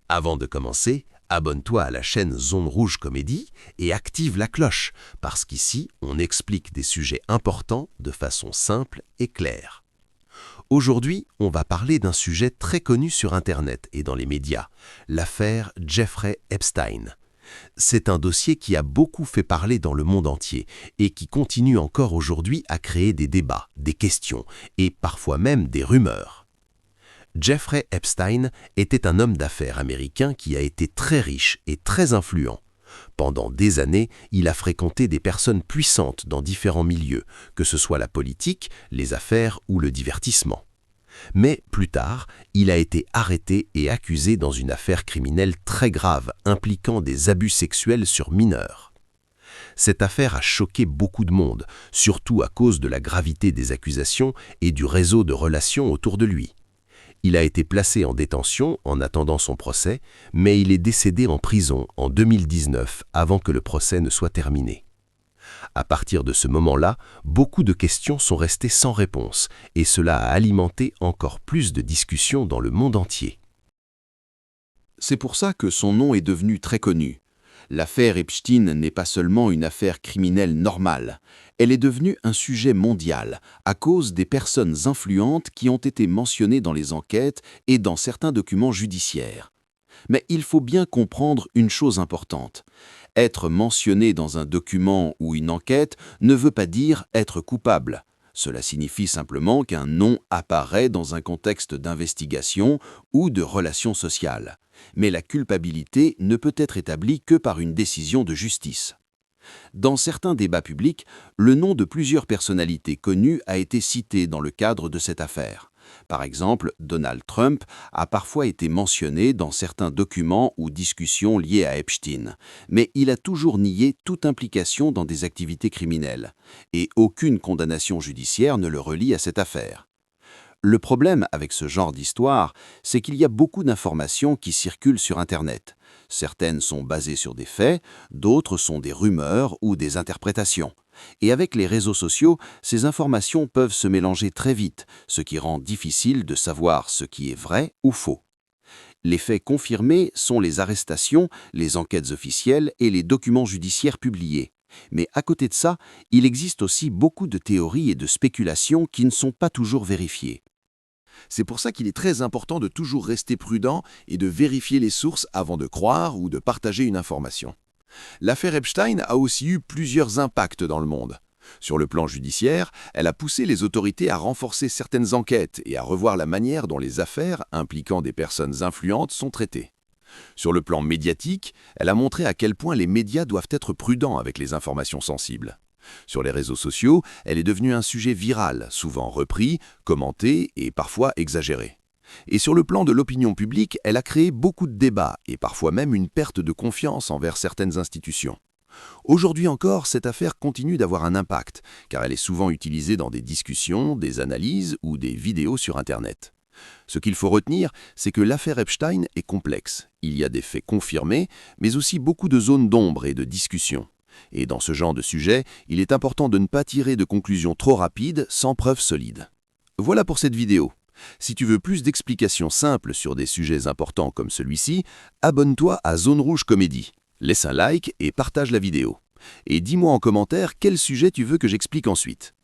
Avant de commencer, abonne-toi à la chaîne Zone Rouge Comédie et active la cloche, parce qu'ici, on explique des sujets importants de façon simple et claire. Aujourd'hui, on va parler d'un sujet très connu sur Internet et dans les médias, l'affaire Jeffrey Epstein. C'est un dossier qui a beaucoup fait parler dans le monde entier et qui continue encore aujourd'hui à créer des débats, des questions et parfois même des rumeurs. Jeffrey Epstein était un homme d'affaires américain qui a été très riche et très influent. Pendant des années, il a fréquenté des personnes puissantes dans différents milieux, que ce soit la politique, les affaires ou le divertissement. Mais plus tard, il a été arrêté et accusé dans une affaire criminelle très grave impliquant des abus sexuels sur mineurs. Cette affaire a choqué beaucoup de monde, surtout à cause de la gravité des accusations et du réseau de relations autour de lui. Il a été placé en détention en attendant son procès, mais il est décédé en prison en 2019 avant que le procès ne soit terminé. À partir de ce moment-là, beaucoup de questions sont restées sans réponse et cela a alimenté encore plus de discussions dans le monde entier. C'est pour ça que son nom est devenu très connu. L'affaire Epstein n'est pas seulement une affaire criminelle normale, elle est devenue un sujet mondial à cause des personnes influentes qui ont été mentionnées dans les enquêtes et dans certains documents judiciaires. Mais il faut bien comprendre une chose importante. Être mentionné dans un document ou une enquête ne veut pas dire être coupable. Cela signifie simplement qu'un nom apparaît dans un contexte d'investigation ou de relations sociales. Mais la culpabilité ne peut être établie que par une décision de justice. Dans certains débats publics, le nom de plusieurs personnalités connues a été cité dans le cadre de cette affaire. Par exemple, Donald Trump a parfois été mentionné dans certains documents ou discussions liées à Epstein, mais il a toujours nié toute implication dans des activités criminelles, et aucune condamnation judiciaire ne le relie à cette affaire. Le problème avec ce genre d'histoire, c'est qu'il y a beaucoup d'informations qui circulent sur Internet. Certaines sont basées sur des faits, d'autres sont des rumeurs ou des interprétations. Et avec les réseaux sociaux, ces informations peuvent se mélanger très vite, ce qui rend difficile de savoir ce qui est vrai ou faux. Les faits confirmés sont les arrestations, les enquêtes officielles et les documents judiciaires publiés. Mais à côté de ça, il existe aussi beaucoup de théories et de spéculations qui ne sont pas toujours vérifiées. C'est pour ça qu'il est très important de toujours rester prudent et de vérifier les sources avant de croire ou de partager une information. L'affaire Epstein a aussi eu plusieurs impacts dans le monde. Sur le plan judiciaire, elle a poussé les autorités à renforcer certaines enquêtes et à revoir la manière dont les affaires impliquant des personnes influentes sont traitées. Sur le plan médiatique, elle a montré à quel point les médias doivent être prudents avec les informations sensibles. Sur les réseaux sociaux, elle est devenue un sujet viral, souvent repris, commenté et parfois exagéré. Et sur le plan de l'opinion publique, elle a créé beaucoup de débats et parfois même une perte de confiance envers certaines institutions. Aujourd'hui encore, cette affaire continue d'avoir un impact, car elle est souvent utilisée dans des discussions, des analyses ou des vidéos sur Internet. Ce qu'il faut retenir, c'est que l'affaire Epstein est complexe. Il y a des faits confirmés, mais aussi beaucoup de zones d'ombre et de discussions. Et dans ce genre de sujet, il est important de ne pas tirer de conclusions trop rapides sans preuves solides. Voilà pour cette vidéo. Si tu veux plus d'explications simples sur des sujets importants comme celui-ci, abonne-toi à Zone Rouge Comédie. Laisse un like et partage la vidéo. Et dis-moi en commentaire quel sujet tu veux que j'explique ensuite.